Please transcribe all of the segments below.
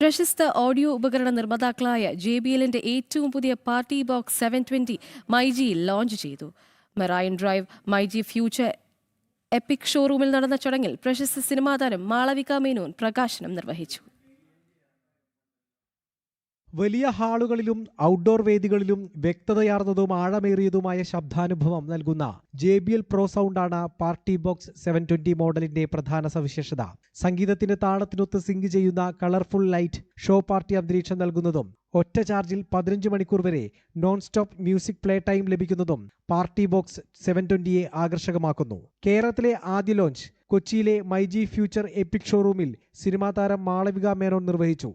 പ്രശസ്ത ഓഡിയോ ഉപകരണ നിർമ്മാതാക്കളായ JBLന്റെ ഏറ്റവും പുതിയ പാർട്ടി ബോക്സ് 720 മൈജിയിൽ ലോഞ്ച് ചെയ്തു. Marine drive myG future EPIC ഷോറൂമിൽ നടന്ന ചടങ്ങിൽ പ്രശസ്ത സിനിമാ താരം മാളവിക മേനോൻ പ്രകാശനം നിർവഹിച്ചു. വലിയ ഹാളുകളിലും ഔട്ട്ഡോർ വേദികളിലും വ്യക്തതയാർന്നതും ആഴമേറിയതുമായ ശബ്ദാനുഭവം നൽകുന്ന JBL Pro സൗണ്ടാണ് പാർട്ടി ബോക്സ് 720 മോഡലിന്റെ പ്രധാന സവിശേഷത. സംഗീതത്തിന്റെ താളത്തിനൊത്ത് സിങ്ക് ചെയ്യുന്ന കളർഫുൾ ലൈറ്റ് ഷോ പാർട്ടി അന്തരീക്ഷം നൽകുന്നതും ഒറ്റ ചാർജിൽ 15 മണിക്കൂർ വരെ non stop music play time ലഭിക്കുന്നതും പാർട്ടി ബോക്സ് 720യെ ആകർഷകമാക്കുന്നു. കേരളത്തിലെ ആദ്യ ലോഞ്ച് കൊച്ചിയിലെ മൈജി ഫ്യൂച്ചർ എപ്പിക് ഷോറൂമിൽ സിനിമാ താരം മാളവിക മേനോൻ നിർവഹിച്ചു.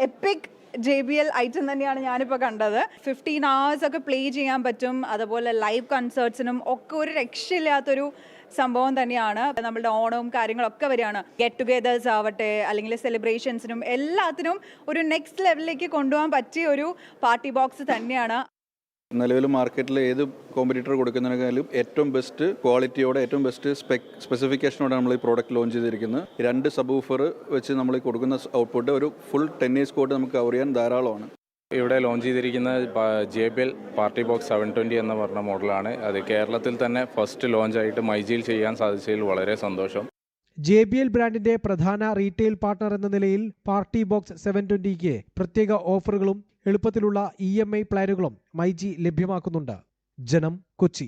എപ്പിക് JBL ഐറ്റം തന്നെയാണ് ഞാനിപ്പോൾ കണ്ടത്. 15 hours ഒക്കെ പ്ലേ ചെയ്യാൻ പറ്റും. അതുപോലെ ലൈവ് കൺസേർട്സിനും ഒക്കെ ഒരു രക്ഷയില്ലാത്തൊരു സംഭവം തന്നെയാണ്. നമ്മളുടെ ഓണവും കാര്യങ്ങളൊക്കെ വരികയാണ്. ഗെറ്റ് ടുഗെദേഴ്സ് ആവട്ടെ, അല്ലെങ്കിൽ സെലിബ്രേഷൻസിനും എല്ലാത്തിനും ഒരു നെക്സ്റ്റ് ലെവലിലേക്ക് കൊണ്ടുപോകാൻ പറ്റിയ ഒരു പാർട്ടി ബോക്സ് തന്നെയാണ്. നിലവിൽ മാർക്കറ്റിൽ ഏത് കോമ്പറ്റീറ്റർ കൊടുക്കുന്നതിനേക്കാളും ഏറ്റവും ബെസ്റ്റ് ക്വാളിറ്റിയോടെ ഏറ്റവും ബെസ്റ്റ് സ്പെസിഫിക്കേഷനോടെ നമ്മൾ ഈ പ്രോഡക്റ്റ് ലോഞ്ച് ചെയ്തിരിക്കുന്നത്. 2 സബ് ഊഫർ വെച്ച് നമ്മൾ കൊടുക്കുന്ന ഔട്ട്പുട്ട് ഒരു ഫുൾ 10 years കോട്ട് നമുക്ക് കവർ ചെയ്യാൻ ധാരാളമാണ്. ഇവിടെ ലോഞ്ച് ചെയ്തിരിക്കുന്ന JBL പാർട്ടി ബോക്സ് 720 എന്ന് പറഞ്ഞ മോഡലാണ്. അത് കേരളത്തിൽ തന്നെ ഫസ്റ്റ് ലോഞ്ചായിട്ട് മൈജിയിൽ ചെയ്യാൻ സാധിച്ചതിൽ വളരെ സന്തോഷം. JBL ബ്രാൻഡിന്റെ പ്രധാന റീറ്റെയിൽ പാർട്ണർ എന്ന നിലയിൽ പാർട്ടി ബോക്സ് 720ക്ക് പ്രത്യേക ഓഫറുകളും എളുപ്പത്തിലുള്ള EMI പ്ലാനുകളും മൈജി ലഭ്യമാക്കുന്നുണ്ട്. ജനം, കൊച്ചി.